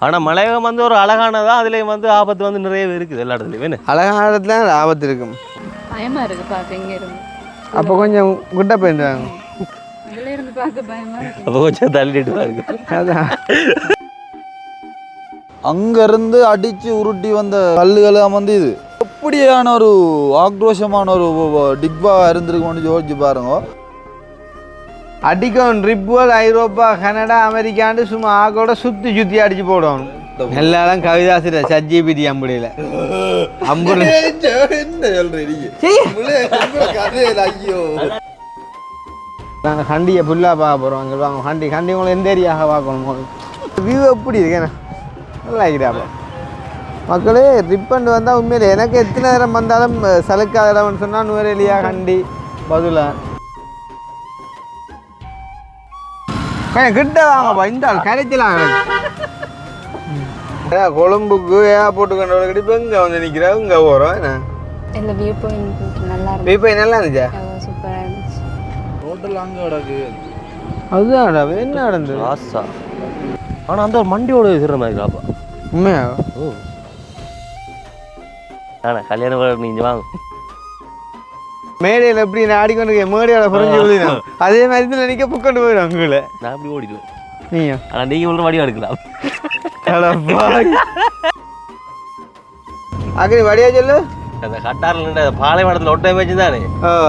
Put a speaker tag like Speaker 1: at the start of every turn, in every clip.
Speaker 1: ஆனால் மலையகம் வந்து ஒரு அழகானதான், அதுலேயும் வந்து ஆபத்து வந்து நிறைய இருக்குது எல்லா இடத்துலையும். வேணும்
Speaker 2: அழகான இடத்துல ஆபத்து இருக்கும்.
Speaker 3: பயமா இருக்கு பார்க்க இங்க இருந்து.
Speaker 2: அப்போ கொஞ்சம் குட்டை போயிடுவாங்க.
Speaker 3: இதுல இருந்து பார்க்க பயமா இருக்கு.
Speaker 1: அப்போ கொஞ்சம் தள்ளிட்டு பாருங்க.
Speaker 2: அதான்
Speaker 4: அங்கேருந்து அடித்து உருட்டி வந்த கல்லுகளாக வந்து இது எப்படியான ஒரு ஆக்ரோஷமான ஒரு டிக்பாக இருந்திருக்கும்னு யோசிச்சு பாருங்க.
Speaker 2: அடிக்கும் ட்ரிப்புகள் ஐரோப்பா கனடா அமெரிக்காண்டு சும்மா ஆக்கோட சுற்றி அடிச்சு போடணும். எல்லாரும் கவிதாசிரியர் சஜ்ஜிபிடி அம்புடியில் அம்புடி
Speaker 4: ஐயோ
Speaker 2: நாங்கள் ஹண்டியை ஃபுல்லாக பார்க்க போகிறோம். அங்கே வாங்க ஹண்டி உங்களை எந்த ஏரியாக பார்க்கணும். வியூ எப்படி இருக்கேண்ணா நல்லா இருக்கிறாப்பா. மக்களே ரிப்பண்ட் வந்தால் உண்மையிலே எனக்கு எத்தனை நேரம் வந்தாலும் சலுக்காத இடம்னு சொன்னால் நுவரேலியா ஹண்டி பதுலா கொஞ்சம் கிட்ட வாங்கப்பா. இந்த ஆள் கரைச்சலாம் கொழும்புக்கு ஏர்போர்ட்டு கண்டோட இப்போ இங்கே வந்து நிற்கிறா இங்கே போகிறோம். என்ன
Speaker 3: இல்ல வியூ பாயிண்ட் நல்லா இருக்கு.
Speaker 2: வியூ பாயிண்ட் நல்லா இருந்துச்சா?
Speaker 3: சூப்பரா இருந்துச்சு.
Speaker 4: ஹோட்டல் அங்கே கிடக்கு.
Speaker 2: அதுதான்டா என்ன நடந்தது
Speaker 1: ஆசா. ஆனால் அந்த ஒரு மண்டியோட இருக்கிற மாதிரி இருக்காப்பா.
Speaker 2: உண்மையா?
Speaker 1: ஓ ஆனால் கல்யாணம் நீங்கள் வாங்க.
Speaker 2: மேடையில் எப்படி நான் ஆடிக்கொண்டு மேடையோட புரிஞ்சு விழுதான் அதே மாதிரி இதில் நிற்க புக்கொண்டு போயிடும் அங்குள்ள.
Speaker 1: நான் அப்படி ஓடிடுவேன்.
Speaker 2: நீயா?
Speaker 1: ஆனால் நீங்கள் உள்ள வடிவம் எடுக்கலாம்.
Speaker 2: அக்கடி வடியா சொல்லு.
Speaker 1: அந்த கட்டாரில் பாலைவனத்தில் ஒட்டை வச்சு தானே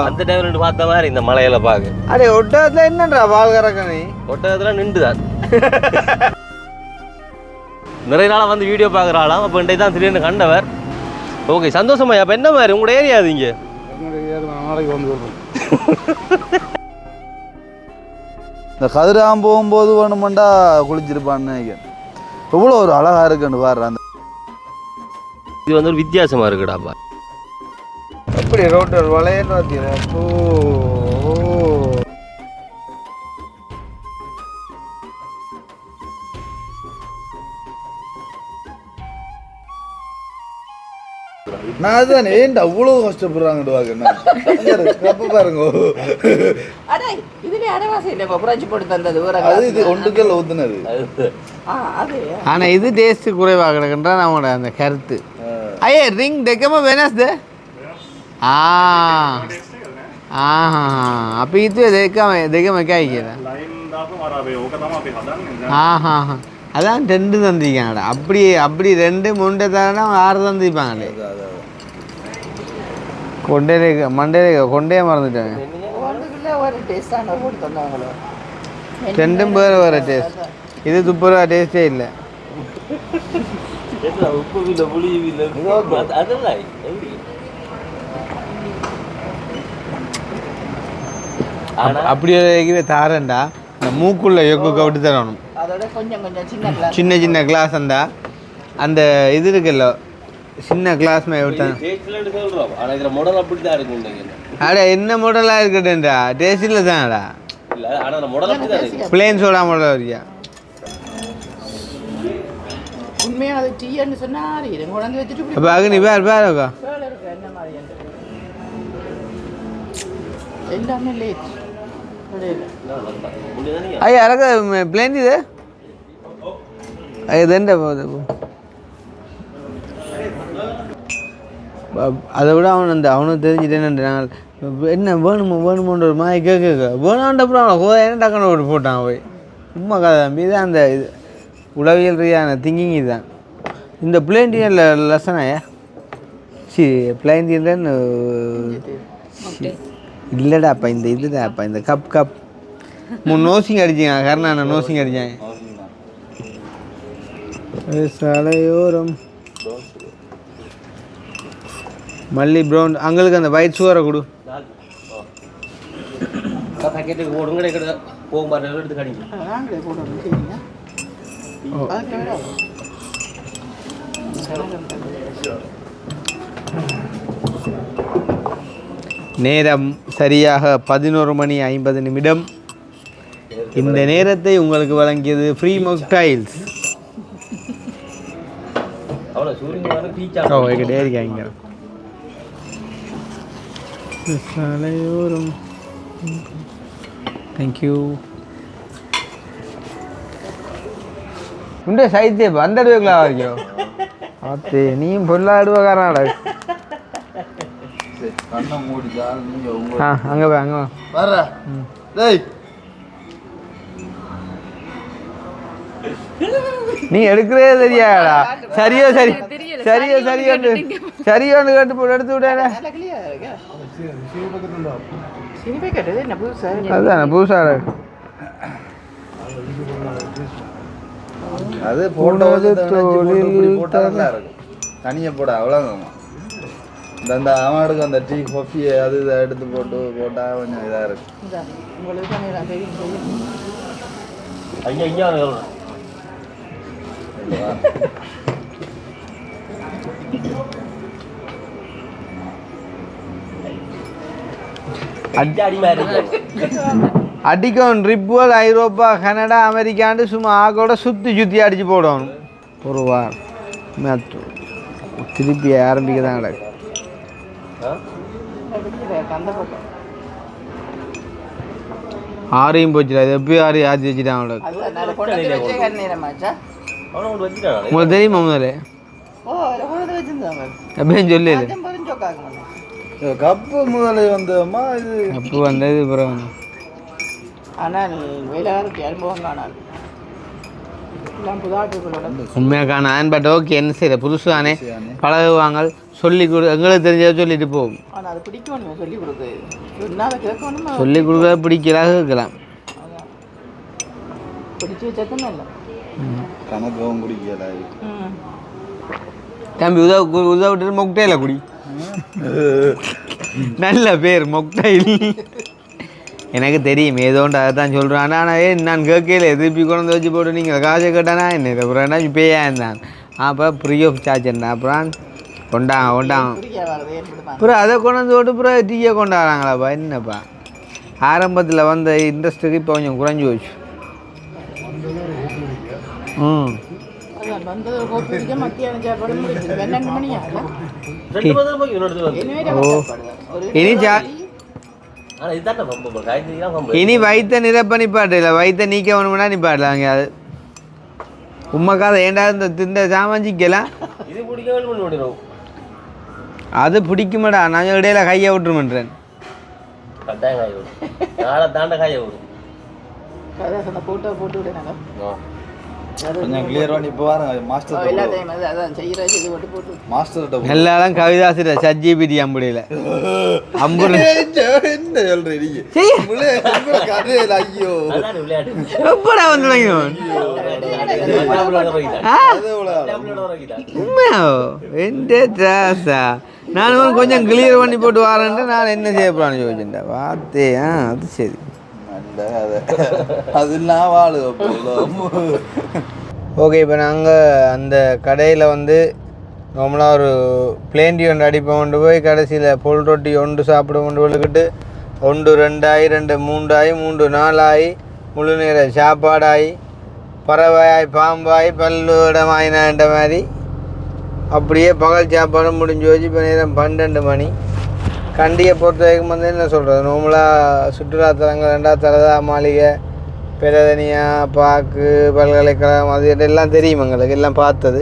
Speaker 1: அந்த டைம்ல நின்று பார்த்த மாதிரி இந்த மலையில பார்க்க.
Speaker 2: அடே ஒட்டகத்தில் என்னன்றா பால் கறக்கணி?
Speaker 1: ஒட்டகத்தில் நின்று தான் நிறைய நாளாக வந்து வீடியோ பார்க்குறாளாம். அப்போ இன்றைக்கு தான் திடீர்னு கண்டவர். ஓகே சந்தோஷமா. அப்போ என்ன மாதிரி உங்களோட ஏரியா அது இங்கே?
Speaker 4: நாளைக்கு வந்து இந்த கதிராம் போகும்போது வேணுமெண்டா குளிச்சிருப்பான்னு நினைக்கிறேன். எவ்வளோ ஒரு அழகாக இருக்குன்னு பாரு. அந்த
Speaker 1: இது வந்து ஒரு வித்தியாசமாக இருக்குடாப்பா.
Speaker 2: எப்படி ரோட்டர் வளையல் பார்த்தீங்களா?
Speaker 4: நான் அதுதான் ஏன்டா அவ்வளோ கஷ்டப்படுறாங்கன்னு பாருங்க. அது இது ஒன்றுக்கல் ஊத்துனது.
Speaker 2: ஆனால் இது டேஸ்ட்டு குறைவாக கிடக்குன்றான் அவனோட அந்த கருத்து. ஐயே ரிங் தெக்கமா வேணாஸ் அப்போ இது දෙකම එකයි කියලා. அதான் ரெண்டு தந்திக்காங்கடா. அப்படி ரெண்டு முண்டை தானே 6 தந்திப்பாங்களே. கொண்டே மறந்துட்டாங்க. ரெண்டும் வேறு டேஸ்ட். இது துப்புரவா டேஸ்டே இல்லை. அப்படி தாரண்டா இந்த மூக்குள்ள எக்கு கவிட்டு தரணும். சின்ன சின்ன கிளாஸ் அந்த இது இருக்குல்ல சின்ன கிளாஸ் அடா என்ன மாடலாக இருக்கட்டும்டா டேஸ்டில் தான்டா. பிளேன் சோடா மாடல் வரியா? அப்போ அக்னி பேருக்கா ஐயா அழகா பிளேன் இது இதுண்ட அதை விட அவனுக்கு தெரிஞ்சுட்டேன்னு நாங்கள் என்ன வேணுமோன்ற ஒரு மாதிரி கேட்க வேணாண்டப்புறம் என்ன டக்குன்னு ஓட்டு போட்டான் போய் சும்மா கதை தம்பி தான் அந்த இது உளவியல் ரீதியான திங்கிங் இதுதான். இந்த பிளேண்டியன் லெசனாயா பிளேண்டியன் இல்லைடாப்பா இந்த இதுதான்ப்பா இந்த கப் நோசிங் அடிச்சிங்க கருணாண்ணா நோசிங் அடித்தாங்க. சாலையோரம் மல்லி ப்ரௌன் அங்களுக்கு அந்த ஒயிட் சுகரை கொடு. நேரம் சரியாக 11:50. இந்த நேரத்தை உங்களுக்கு வழங்கியது ஃப்ரீ மொக்டைல்ஸ். இருக்காங்க சாலையோரம். தேங்க்யூ. உண்டே சைத்தே வந்துடுவீங்களா வரைக்கும் ஆத்தே நீயும் பொல்லாடுவக்காரனாடா
Speaker 4: கண்ணை மூடிதா நீங்க உங்க
Speaker 2: அங்கே போய் அங்கே
Speaker 4: வர டேய்
Speaker 2: நீ எடுக்கிறதே தெரியாடா சரியோ சரி சரியோ சரியோண்டு சரியோண்டு கேட்டு போட்டு எடுத்து விடாடா அதுதானே புதுசாக
Speaker 4: அது போட்டோ போட்டா நல்லா இருக்கும் தனியாக போட அவ்வளோங்கம்மா இந்த அவனுக்கு அந்த டீ காஃபியை அது இதை எடுத்து போட்டால் கொஞ்சம் இதாக இருக்கும்
Speaker 1: ஐயா
Speaker 2: அடிக்கும் ட்ரிப்புகள் ஐரோப்பா கனடா அமெரிக்காண்டு சும்மா ஆகோட சுற்றி அடித்து போடணும் ஒரு வாரம் திருப்பி ஆரம்பிக்க தான் கிடக்கு ஆறையும் போச்சுடா இது எப்பயும் ஆற்றி வச்சுட்டான் உங்களுக்கு தெரியுமா முதல்ல எப்பயும் சொல்லு
Speaker 4: கப்பு முதல்ல வந்தோம்மா இது
Speaker 2: கப்பு வந்தது அப்புறம்
Speaker 5: ஆனால் வேலைக்காரருக்கு அனுபவம் காணாது
Speaker 2: உண்மையாக காணான் பட் ஓகே என்ன செய்யற புதுசானே பழகுவாங்க சொல்லி கொடு எங்களுக்கு தெரிஞ்சதை சொல்லிட்டு போகும்
Speaker 5: ஆனால் அது பிடிக்கணும் சொல்லி கொடுக்குறது சொன்னால் கேட்கணும்
Speaker 2: சொல்லி கொடுக்க பிடிக்கலாம் கேட்கலாம்
Speaker 5: பிடிச்சி வச்சதுன்னு இல்லை
Speaker 4: கணக்கவும் குடிக்கல
Speaker 2: தம்பி உதவிட்டு மொக்டையில் குடி நல்ல பேர் மொக்டைல் எனக்கு தெரியும் ஏதோண்டு அதை தான் சொல்கிறேன் ஆனால் நான் கேட்கல திருப்பி கொண்டு வச்சு போட்டு நீங்கள் காசை கேட்டானா என்ன அப்புறம் என்ன பேயா இருந்தான் அப்போ ஃப்ரீ ஆஃப் சார்ஜ் என்ன அப்புறம் கொண்டாங்க அப்புறம் அதை கொண்டு போட்டு அப்புறம் டீயை கொண்டாடுறாங்களாப்பா என்னப்பா ஆரம்பத்தில் வந்த இன்ட்ரெஸ்ட்டுக்கு இப்போ கொஞ்சம் குறைஞ்சி போச்சு இனி வைத்த நிரப்ப நிப்பாட்டு இல்லை வைத்த நீக்க வேணும்னா நிப்பாட்டலாம் அங்கே அது உண்மைக்காத ஏண்டா இந்த சாமாஞ்சிக்கலாம் அது பிடிக்குமாடா நான் இடையில கையை விட்டுருமன்றேன்
Speaker 5: போட்டோ போட்டு விடுறாங்க
Speaker 4: கொஞ்சம் கிளியர் பண்ணி இப்போ வாங்க மாஸ்டர்
Speaker 5: அதான் செய்கிற இது போட்டு போட்டு
Speaker 4: மாஸ்டர்கிட்ட
Speaker 2: எல்லாரும் கவிதாசிர சஜ்ஜிபிடி அம்புடியில் அம்புடு
Speaker 4: என்ன சொல்றீங்க கதையில ஐயோ
Speaker 2: எப்படா வந்து உண்மையா நான் கொஞ்சம் கிளியர் பண்ணி போட்டு வரேன்ட்டு நான் என்ன செய்ய போறான்னு யோசிச்சுட்டேன் வார்த்தை அது சரி
Speaker 4: அதெல்லாம் வாழு
Speaker 2: ஓகே இப்போ நாங்கள் அந்த கடையில் வந்து நார்மலாக ஒரு பிளேண்டி ஒன்று அடிப்போம் கொண்டு போய் கடைசியில் பொல் ரொட்டி ஒன்று சாப்பிட கொண்டு விழுக்கிட்டு 1 2 ஆகி 2 3 ஆகி 3 4 ஆகி முழு நேர சாப்பாடாகி பறவையாய் பாம்பாய் பல்லுடமாயினான்ற மாதிரி அப்படியே பகல் சாப்பாடு முடிஞ்சு வச்சு இப்போ நேரம் 12 மணி. கண்டியை பொறுத்த வரைக்கும் வந்து என்ன சொல்கிறது, நார்மலாக சுற்றுலாத்தலங்கள் 2வது தலதா மாளிகை, பெரதனியா, பாக்கு, பல்கலைக்கழகம், அது எல்லாம் தெரியும் எங்களுக்கு, எல்லாம் பார்த்தது.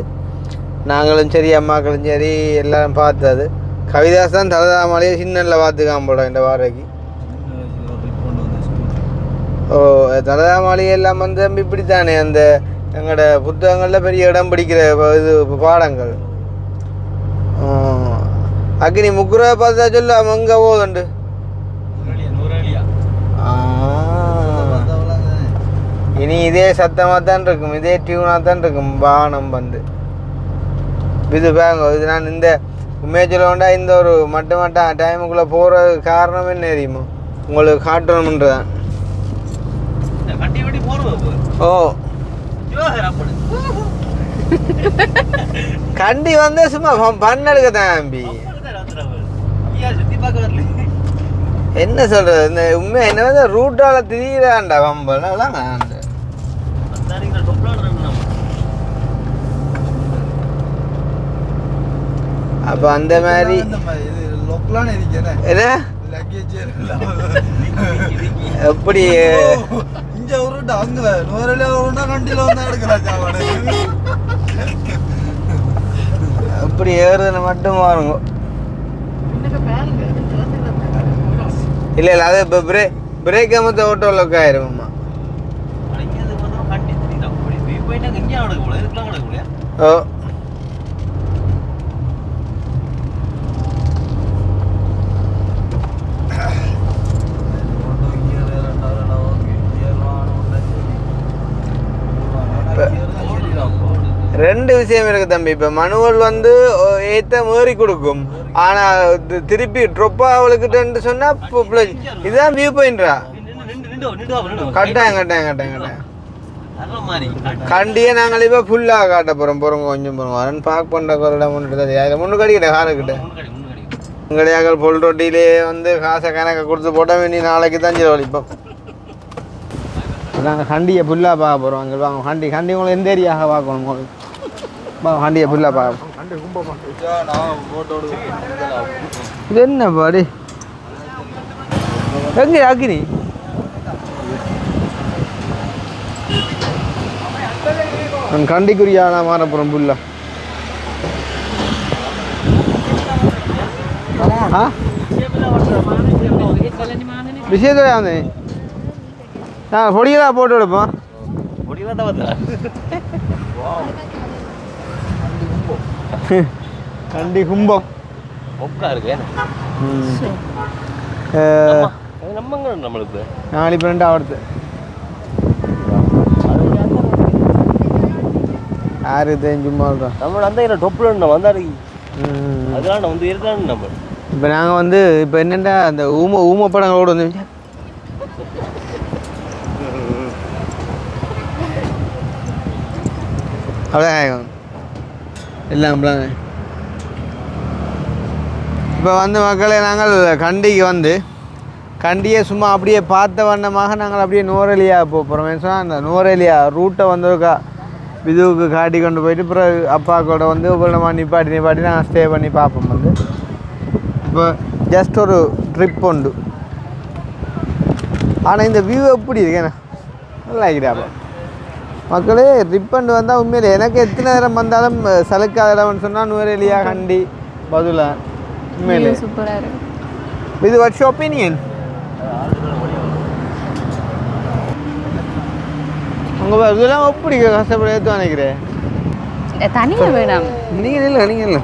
Speaker 2: நாங்களும் சரி, அம்மாக்களும் சரி, எல்லாம் பார்த்தது. கவிதாஸ் தான் தலதா மாளிகை சின்னல்ல பார்த்துக்காம போடும் இந்த வாரக்கு. ஓ, தலதா மாளிகை எல்லாம் வந்து இப்படித்தானே அந்த எங்களோட புத்தகங்களில் பெரிய இடம் பிடிக்கிற இது பாடங்கள். அக்னி முக்குற பார்த்தா சொல்ல அங்கே போதுண்டு. இனி இதே சத்தமாக தான் இருக்கும், இதே டியூனாக தான் இருக்கும் வாகனம் வந்து. இது பேங்க இது நான் இந்த உண்மையை இந்த ஒரு மட்ட டைமுக்குள்ளே போகிற காரணம் என்ன தெரியுமோ உங்களுக்கு காட்டணுன்றதான். ஓ, கண்டி வந்து சும்மா பண்ணெடுக்க தம்பி, என்ன சொல்றது, இந்த உண்மை என்ன வந்து ரூட்டால திரியிறான்டா வம்பலாம். அப்ப அந்த மாதிரி எப்படி
Speaker 4: கொஞ்சம் ஒரு அங்க நூறுல ஒன்றா கண்டியில் வந்து எடுக்கலாம் சாப்பாடு
Speaker 2: அப்படி ஏறுதுன்னு மட்டும் பாருங்க. இல்லை இல்லை அது இப்போ பிரேக் அமத்த ஓட்டோ லொக் ஆயிரும்மா. ஓ ரெண்டு விஷயம் இருக்கு தம்பி. இப்போ மனுவல் வந்து ஏற்ற மேறி கொடுக்கும், ஆனால் திருப்பி ட்ரொப்பா அவளுக்கிட்டன்னு சொன்னால் இதுதான் வியூ பாயிண்ட்ரா. கட்டாயம் கட்டாயம் கட்டாயம் கட்டாயம் கண்டியே நாங்கள் இப்போ ஃபுல்லாக காட்ட போகிறோம். போகிறோம் கொஞ்சம் போகிறோம் வரேன் பார்க் பண்ணுற குரலை முன்னிட்டு தான் அதில் முன்னு கடிக்கிட்டேன் காருக்கிட்ட. உங்களையாக்கள் பொல் ரொட்டியிலே வந்து காசை கணக்கை கொடுத்து போட்டால் வேண்டி நாளைக்கு தான் செலவழிப்போம். நாங்கள் கண்டியை ஃபுல்லாக பார்க்க போகிறோம். அங்கே வாங்க கண்டி உங்களை எந்த ஏரியாக பார்க்கணும் உங்களுக்கு கண்டியை ஃபுல்லாக பார்க்க. இது என்ன பாடி எங்கே அக்கினி நான் கண்டிக்குரியா நான் மாற போகிறேன் ஃபுல்லாக. விஷயத்துல வந்து நான் பொடியெல்லாம் போட்டு எடுப்போம். கண்டி கும்பம்
Speaker 1: நம்மளுக்கு
Speaker 2: 4 ஆகுது. யாரு சும்மா
Speaker 1: நம்ம அந்த டொப்பில் வந்தாரு அதெல்லாம் வந்து இருக்கான்னு நம்ம.
Speaker 2: இப்போ நாங்கள் வந்து இப்போ என்னென்னா அந்த ஊம படங்களோடு வந்து அவ்வளோ எல்லாம். இப்போ வந்து மக்களை நாங்கள் கண்டிக்கு வந்து கண்டியை சும்மா அப்படியே பார்த்த வண்ணமாக நாங்கள் அப்படியே நுவரெலியா போகிறோம். சொன்னால் அந்த நுவரெலியா ரூட்டை வந்து இதுவுக்கு காட்டி கொண்டு போயிட்டு அப்புறம் அப்பா கூட வந்து ஒவ்வொரு நிப்பாட்டி நாங்கள் ஸ்டே பண்ணி பார்ப்போம். வந்து இப்போ ஜஸ்ட் ஒரு ட்ரிப் உண்டு. ஆனால் இந்த வியூ எப்படி இருக்கேண்ணா நல்லா இருக்கிறாப்பா. மக்களே ட்ரிப் பண்ணி வந்தால் உண்மையில் எனக்கு எத்தனை நேரம் வந்தாலும் சலுக்காத இடம்னு சொன்னால் நுவரெலியா கண்டி பதுலா உண்மையிலே
Speaker 3: சூப்பராக இருக்கு.
Speaker 2: இது வாட்ஸ் யுவர் ஒப்பீனியன்? உங்கள் இதெல்லாம் எப்படி கஷ்டப்பட ஏற்று நினைக்கிறேன்.
Speaker 3: தனியாக வேணாம்
Speaker 2: நீங்கள் இல்லை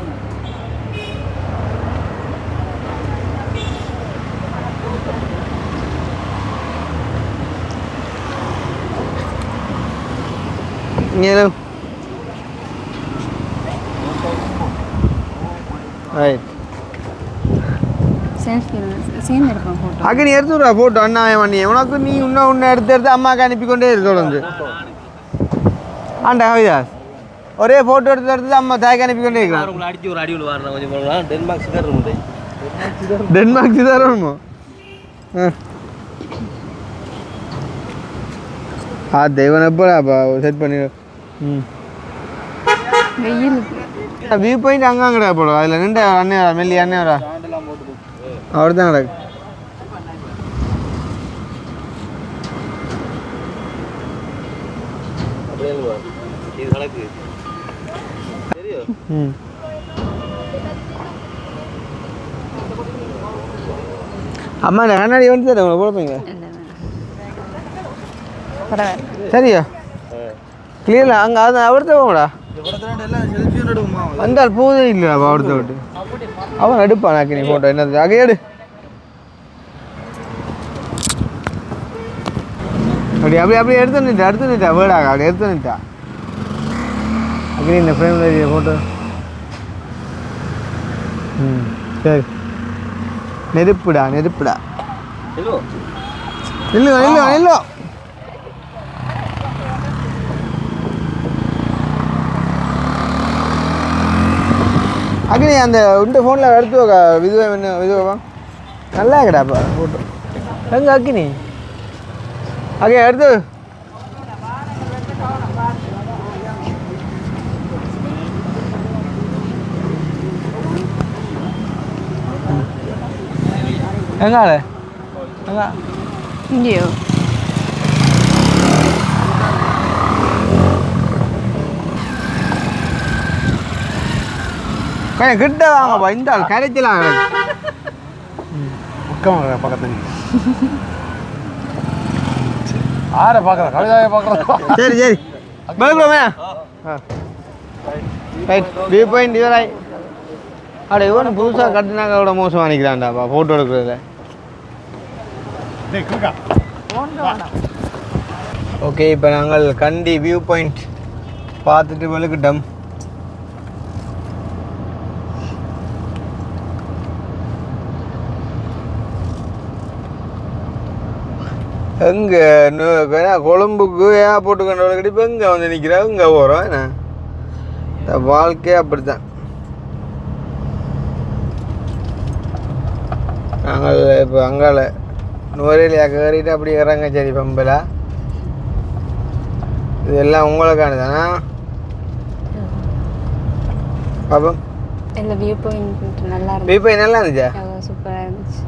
Speaker 2: அக்கா நீ எடுத்துடுறா போட்டோ அண்ணா பண்ணி உனக்கு நீ இன்னும் எடுத்து அம்மாவுக்கு அனுப்பிக்கொண்டே தொடர்ந்து ஆண்டா ஹவிதாஸ் ஒரே ஃபோட்டோ எடுத்து அம்மா தாய்க்கு அனுப்பிக்கொண்டே இருக்கிறான்.
Speaker 1: அடிச்சு ஒரு அடி வரணும் கொஞ்சம் போகலாம். டென்மார்க்
Speaker 2: சிதறணுமோ? தெய்வன் எப்படாப்பா செட் பண்ணி வியூ பாயிண்ட் அங்கடா போடும். அதில் நின்று அண்ணா மெல்லி அண்ணா அவர் தான் கிடக்கு. அம்மா இந்த கண்ணாடி வந்து தரேன் உங்களை போடுப்பீங்க சரியா கிளியர்ல அங்கே அது அவர்த்த போங்கடா வந்தால் போதே இல்லைடா அவர்த்த விட்டு அவன் எடுப்பான் நாக்கு நீ போட்டோ என்னது அங்கே எடு அப்படி அப்படி அப்படியே எடுத்து நிட்டா வேடாக அப்படி எடுத்து நிட்டா அப்படி இந்த ஃப்ரேமில் போட்டோ சரி நெருப்புடா இல்லோ அக்னி அந்த இந்த ஃபோனில் எடுத்து விதுவா நல்லா இருக்கடாப்பா ஃபோட்டோ எங்கே அக்னி அங்கே எடுத்து எங்கால எங்க
Speaker 3: இங்கேயோ
Speaker 2: கொஞ்சம் கிட்ட வாங்கப்பா இந்த ஆள் கரைச்சலாம்
Speaker 6: பக்கம் பக்கத்தில் ஆரை பார்க்குறேன் கவிதாவை பார்க்குறேன்.
Speaker 2: சரி சரி பயப்படாமே ரைட் வியூ பாயிண்ட் இவராய் அட இவன் புதுசாக கட்டினாக்க கூட மோசமாக நிற்கிறான்டாப்பா ஃபோட்டோ எடுக்கிறதுல. ஓகே இப்போ நாங்கள் கண்டி வியூ பாயிண்ட் பார்த்துட்டு வெளுக்கிட்டோம். எங்கே கொழும்புக்கு ஏர்போர்ட்டு கண்டவர்களுக்கு இப்போ எங்கே வந்து நிற்கிறோம் இங்கே போகிறோம் என்ன இந்த வாழ்க்கையே அப்படித்தான். நாங்கள் இப்போ அங்கால நுவரையிலையா கேறிட்டு அப்படி இறங்க சரி பம்பலா இதெல்லாம் உங்களுக்கு தானா பாப்போம்.
Speaker 3: இல்லை வியூ பாயிண்ட் நல்லா இருந்துச்சு.
Speaker 2: வியூ பாயிண்ட் நல்லா இருந்துச்சா?
Speaker 3: சூப்பராக இருந்துச்சு.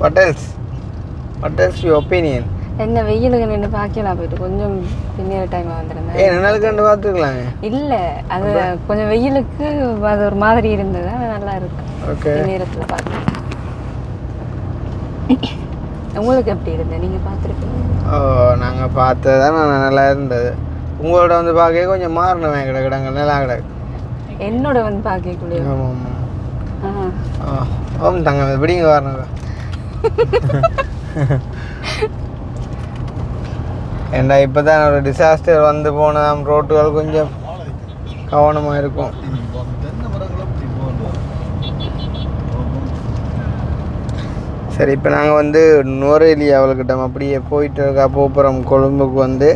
Speaker 2: What else your opinion?
Speaker 3: என்ன வெயிலுக்கு நின்று பார்க்கலாம் போயிட்டு கொஞ்சம் பின்னிற டைமாக வந்திருந்தேன்.
Speaker 2: ஏன் நாள் கண்டு பார்த்துக்கலாங்க.
Speaker 3: இல்லை அது கொஞ்சம் வெயிலுக்கு அது ஒரு மாதிரி இருந்தது. அது நல்லா இருக்கு.
Speaker 2: ஓகே
Speaker 3: நேரத்தில் பார்க்கலாம். உங்களுக்கு எப்படி இருந்தது? நீங்கள் பார்த்துருக்கீங்க?
Speaker 2: ஓ நாங்கள் பார்த்தது தான் நல்லா இருந்தது. உங்களோட வந்து பார்க்க கொஞ்சம் மாறணுமே கிடங்க நல்லா கிடக்கு.
Speaker 3: என்னோட வந்து பார்க்கக்கூடிய
Speaker 2: ஆமாம் ஆமாம் தங்க எப்படிங்க வரணும் ஏண்டா இப்போ தான் ஒரு டிசாஸ்டர் வந்து போனதாம். ரோட்டுகள் கொஞ்சம் கவனமாக இருக்கும். சரி இப்போ நாங்கள் வந்து நுவரெலியாவுக்கிட்ட அப்படியே போயிட்டு இருக்கா போகிறோம். கொழும்புக்கு வந்து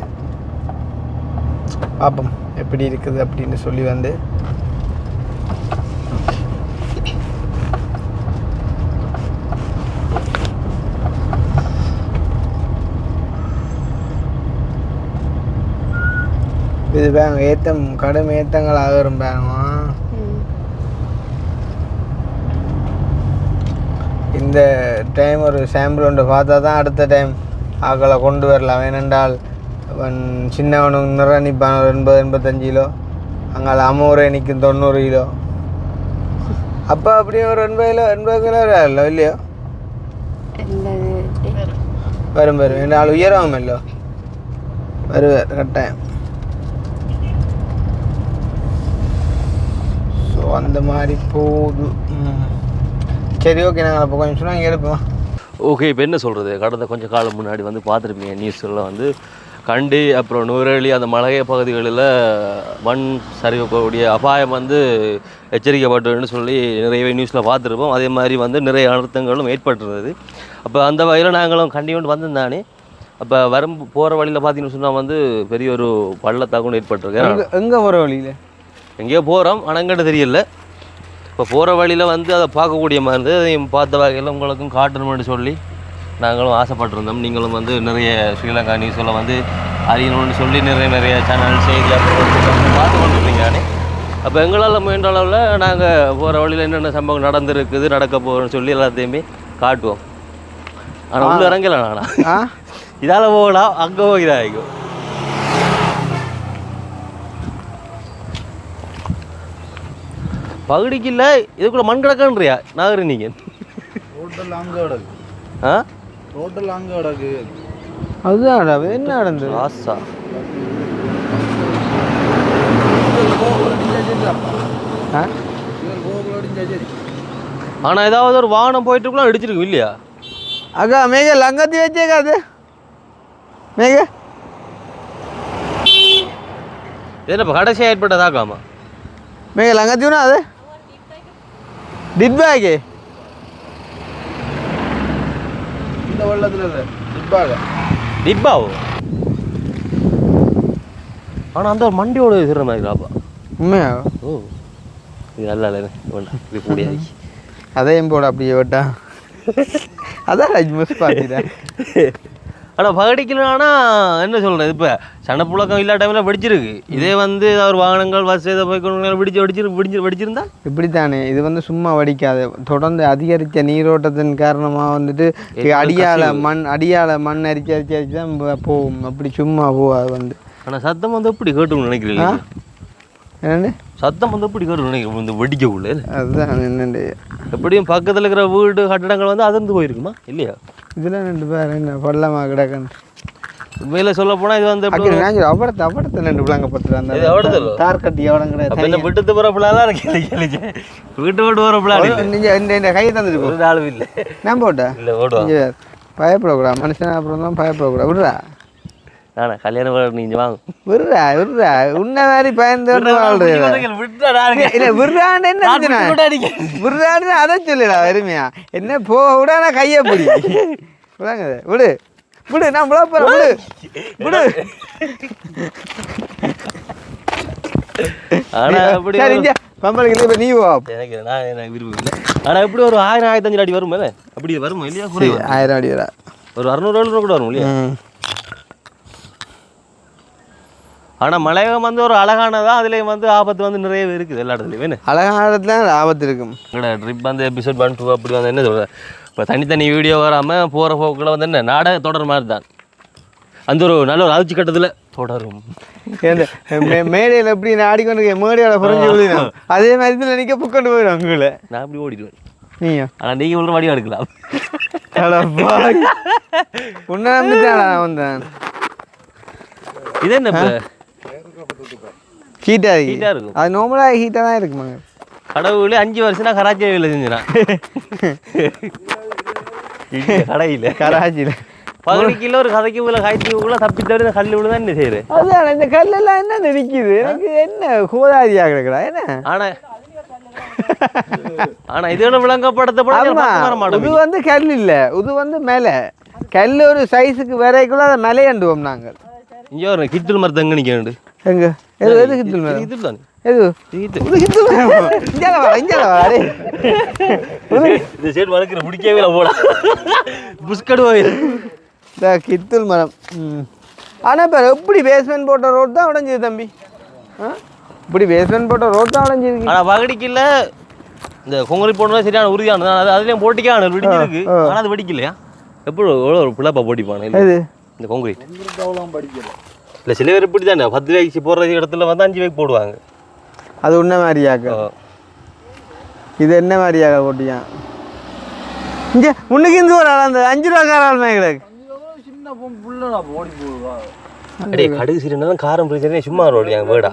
Speaker 2: பார்ப்போம் எப்படி இருக்குது அப்படின்னு சொல்லி வந்து இது பேங்க ஏத்தம் கடும் ஏத்தங்கள் ஆகிரும் பேங்க. இந்த டைம் ஒரு சாம்பிள் ஒன்று பார்த்தா தான் அடுத்த டைம் ஆக்களை கொண்டு வரலாம். ஏனென்றால் சின்னவனுக்கு நிறைய நிற்பான் ஒரு 80-85 கிலோ, அங்கே அமூரை நிற்கும் 90 கிலோ. அப்போ அப்படியே ஒரு 80 கிலோ இல்லை இல்லையோ வரும் வரும் என் ஆள் உயரவும் இல்லோ வருவார் கட்டாயம். ஸோ அந்த மாதிரி போகுது. சரி ஓகே நாங்கள் அப்போ கொஞ்சம் சொன்னால் இங்கே எடுப்போம்.
Speaker 1: ஓகே இப்போ என்ன சொல்கிறது, கடந்த கொஞ்சம் காலம் முன்னாடி வந்து பார்த்துருப்பீங்க நியூஸில் வந்து கண்டி அப்புறம் நுவரெலி அந்த மலைய பகுதிகளில் மண் சரிவக்கூடிய அபாயம் வந்து எச்சரிக்கப்பட்டுன்னு சொல்லி நிறையவே நியூஸில் பார்த்துருப்போம். அதே மாதிரி வந்து நிறைய அழுத்தங்களும் ஏற்பட்டுருந்தது. அப்போ அந்த வகையில் நாங்களும் கண்டி கொண்டு வந்திருந்தானே. அப்போ போகிற வழியில் பார்த்தீங்கன்னு சொன்னால் வந்து பெரிய ஒரு பள்ளத்தாக்கும் ஏற்பட்டிருக்கு.
Speaker 2: எங்கே போகிற வழியில்
Speaker 1: எங்கேயோ போகிறோம் ஆனால் எங்கிட்ட தெரியல. இப்போ போகிற வழியில் வந்து அதை பார்க்கக்கூடிய மாதிரி இருந்தது. அதையும் பார்த்த வகையில் உங்களுக்கும் காட்டணும்னு சொல்லி நாங்களும் ஆசைப்பட்டிருந்தோம். நீங்களும் வந்து நிறைய ஸ்ரீலங்கா நியூஸில் வந்து அறியணும்னு சொல்லி நிறைய சேனல் செய்தி அப்படி பார்த்து கொண்டிருப்பீங்க நானே. அப்போ எங்களால் முயன்ற அளவில் நாங்கள் போகிற வழியில் என்னென்ன சம்பவம் நடந்துருக்குது நடக்க போகிறோன்னு சொல்லி எல்லாத்தையுமே காட்டுவோம். ஆனால் உள்ள இறங்கல நானா இதால் போகலாம் அங்கே போகிறாய்க்கும். பகுதிக்கு இல்லை இதுக்குள்ள மண் கிடக்குன்றியா நாகரி நீங்கள்
Speaker 4: டோட்டல் அங்கே கிடக்கு.
Speaker 1: ஆ
Speaker 4: டோட்டல் அங்கே கிடக்கு.
Speaker 2: அதுதான் என்ன நடந்தது
Speaker 1: ஆசா ஆனால் ஏதாவது ஒரு வாகனம் போயிட்டுருக்குலாம் அடிச்சிருக்கு இல்லையா?
Speaker 2: அக்கா மேக லங்கத்தி வச்சேக்கா அது மேக
Speaker 1: என்னப்பா கடைசியாக ஏற்பட்டதாக்காமா
Speaker 2: மேக லங்கத்தினா அது டிட்பாகே
Speaker 4: இந்த வெள்ளத்தில் இல்லை டிப்பாக
Speaker 1: டிப்பாவோ. ஆனால் அந்த ஒரு மண்டியோட இருக்கிற மாதிரிப்பா
Speaker 2: உண்மையா?
Speaker 1: ஓ இது நல்லா இல்லை வேண்டாம் இது கூடியாச்சு
Speaker 2: அதையும் போட அப்படியே விட்டா அதான் மிஸ் பார்த்துட்டேன்.
Speaker 1: ஆனால் பகடிக்கலன்னா என்ன சொல்கிறது, இப்போ சனப்புழக்கம் இல்லாத டைமில் வெடிச்சிருக்கு. இதே வந்து ஏதாவது ஒரு வாகனங்கள் பஸ் இதை போய் வெடிச்சிருந்தா
Speaker 2: இப்படித்தானே. இது வந்து சும்மா வடிக்காது, தொடர்ந்து அதிகரித்த நீரோட்டத்தின் காரணமாக வந்துட்டு அடியால மண் அரிச்சு தான் போகும். அப்படி சும்மா போகாது வந்து.
Speaker 1: ஆனால் சத்தம் வந்து எப்படி கேட்டுன்னு நினைக்கிறீங்க?
Speaker 2: என்னண்டு
Speaker 1: சத்தம் வந்து எப்படி வரும் நினைக்கிறேன் இந்த வெடிக்கக்குள்ள
Speaker 2: அதுதான் என்னண்டு
Speaker 1: எப்படியும் பக்கத்தில் இருக்கிற வீடு கட்டடங்கள் வந்து அதிர்ந்து போயிருக்குமா இல்லையா?
Speaker 2: இதில் 2 பேர் என்ன பள்ளமாக கிடக்குன்னு
Speaker 1: உண்மையில சொல்ல போனால் இது வந்து எப்படி
Speaker 2: அவடத்தை 2 பிள்ளைங்க பத்துறாங்க
Speaker 1: இது அவடத்துல
Speaker 2: தார் கட்டி எவடம்
Speaker 1: அப்போ இந்த விட்டுத்து போகிற பிள்ளைலாம் இருக்கு வீட்டு விட்டு போகிற பிள்ளை
Speaker 2: இந்த கையை தந்துட்டு
Speaker 1: ஒரு நாளும் இல்லை
Speaker 2: நான் போட்டேன்
Speaker 1: இல்லை ஓடுவாங்க
Speaker 2: பயப்படக்கூடாது மனுஷன் அப்புறம் தான் பயப்படக்கூடாது விடுறா
Speaker 1: நானா கல்யாணம் நீங்கள் வாங்க
Speaker 2: விடுறா உன்ன மாதிரி பயந்து இல்லை விடுறான்னு என்ன விடுறான்னு அதை சொல்லிடா வெறுமையா என்ன போக விட நான் கையை பிடி விடாங்க விடு விடு நான் விட போகிறேன் விடு
Speaker 1: ஆனா அப்படி
Speaker 2: சரி இங்கே பம்பளுக்கு இப்போ நீ வா
Speaker 1: எனக்கு விரும்பவில்லை. ஆனா எப்படி ஒரு 1000-1500 அடி வருமே அப்படி வருமா இல்லையா?
Speaker 2: 1000 அடி வரா
Speaker 1: ஒரு 600 கூட வரும் இல்லையா? ஆனா மலையகம் வந்து ஒரு அழகானதா அதுலேயும் வந்து ஆபத்து வந்து நிறைய இருக்குது எல்லா இடத்துலையும் வேணும்.
Speaker 2: அழகான இடத்துல ஆபத்து இருக்கும்.
Speaker 1: ட்ரிப் வந்து எபிசோட் 1, 2 அப்படி வந்து என்ன சொல்கிறேன் இப்போ தனித்தனி வீடியோ வராமல் போகிற போக்கில் வந்து என்ன நாடக தொடர் மாதிரி தான் அந்த ஒரு நல்ல ஒரு அதிர்ச்சி கட்டத்தில் தொடரும்.
Speaker 2: மேடையில் எப்படி நான் ஆடிக்கொண்டு மேடையோட புரிஞ்சு விழுந்தோம் அதே மாதிரி இதில் நிற்க புக்கொண்டு போயிடும் உங்களை
Speaker 1: நான் அப்படி ஓடிடுவேன்.
Speaker 2: நீங்கள்
Speaker 1: ஆனால் நீங்கள் உள்ள வடிவம் எடுக்கலாம்.
Speaker 2: உன்னை நம்பித்தான் நான் வந்தேன்.
Speaker 1: இது என்ன இப்போ
Speaker 2: ஹீட்டாக
Speaker 1: ஹீட்டாக இருக்கும்.
Speaker 2: அது நார்மலாக ஹீட்டாக தான் இருக்குமாங்க.
Speaker 1: கடவுளே 5 வருஷம் நான் கராச்சி வேலை செஞ்சிடேன் கடையில்
Speaker 2: கராச்சியில்
Speaker 1: 10 கிலோ ஒரு கதைக்கு உள்ள காய்ச்சிக்குள்ள தப்பி தவிர கல் விழு தான் என்ன செய்யுது.
Speaker 2: அதுதான் இந்த கல்லெல்லாம் என்ன நிற்கிது எனக்கு என்ன கோதாரியாக கிடக்குறா என்ன.
Speaker 1: ஆனா இதோட விளங்கப்படுத்தப்பட
Speaker 2: இது வந்து கல் இல்லை இது வந்து மேலே கல் ஒரு சைஸுக்கு வரைக்குள்ள அதை மேலையாண்டுவோம் நாங்கள்.
Speaker 1: இங்கே ஒரு கித்துள் மரத்தை எங்கே நிற்க
Speaker 2: எங்க எது எது கித்துள் மரம்
Speaker 1: இது தானே
Speaker 2: எது இது கித்துள் மரம் இங்கே வரே
Speaker 1: இந்த சைடு வளர்க்குற முடிக்கவே இல்லை போட புஷ்கடு
Speaker 2: இந்த கித்துள் மரம். ஆனால் இப்போ எப்படி பேஸ்மெண்ட் போட்ட ரோட் தான் உடஞ்சிது தம்பி. இப்படி பேஸ்மெண்ட் போட்ட ரோட் தான் உடஞ்சிருக்கு.
Speaker 1: ஆனால் வகடிக்கல இந்த கொங்கரி போடுறது சரியான உறுதியானது. அது அதுலேயும் போட்டிக்கான வெடிச்சிருக்கு. ஆனால் அது வெடிக்கலையா எப்படி எவ்வளோ ஒரு பிள்ளைப்பா போட்டிப்பானே
Speaker 2: இது
Speaker 1: இந்த கொங்கிரீட் இல்லை சில பேர் இப்படி தானே 10 ரூபாய்க்கு போடுற இடத்துல வந்து 5 ரூபாய்க்கு போடுவாங்க.
Speaker 2: அது உன்ன மாதிரியாக்க இது என்ன மாதிரியாக போட்டியா இங்கே முன்னுக்கு இருந்து ஒரு ஆள் அந்த 5 ரூபா காரால் மேங்களுக்கு
Speaker 4: சின்ன புள்ள ஓடி போடுவா
Speaker 1: அப்படியே கடுகு சீரனா காரம் பிரச்சனை சும்மா ரோடியாங்க வேடா.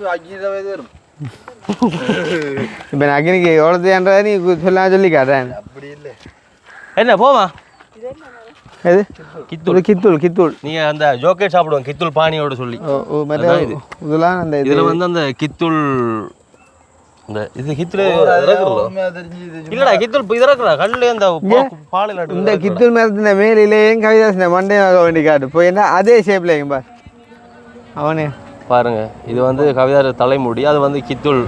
Speaker 2: இப்போ நான் அக்னிக்கு எவ்வளோத்தையான்றதை நீ சொல்லி காட்டுறேன்.
Speaker 4: அப்படி இல்லை
Speaker 1: என்ன போவா
Speaker 2: எது
Speaker 1: கித்தூள்
Speaker 2: கித்தூள்
Speaker 1: நீங்கள் அந்த ஜோக்கேட் சாப்பிடுவோம் கித்தூள் பானியோட சொல்லி.
Speaker 2: இதெல்லாம் அந்த
Speaker 1: இதில் வந்து அந்த கித்தூள் இந்த இது கித்தூள் இல்லைடா கித்தூள் இது இறக்குறா கல்லுல அந்த பாலில்
Speaker 2: இந்த கித்தூள் மரத்தின் மேலேயும் கவிதாசன மண்டையாக வேண்டி காட்டு போய் என்ன அதே ஷேப்ல பார் அவனே
Speaker 1: பாருங்க இது வந்து கவிதா தலைமுடி அது வந்து கித்தூள்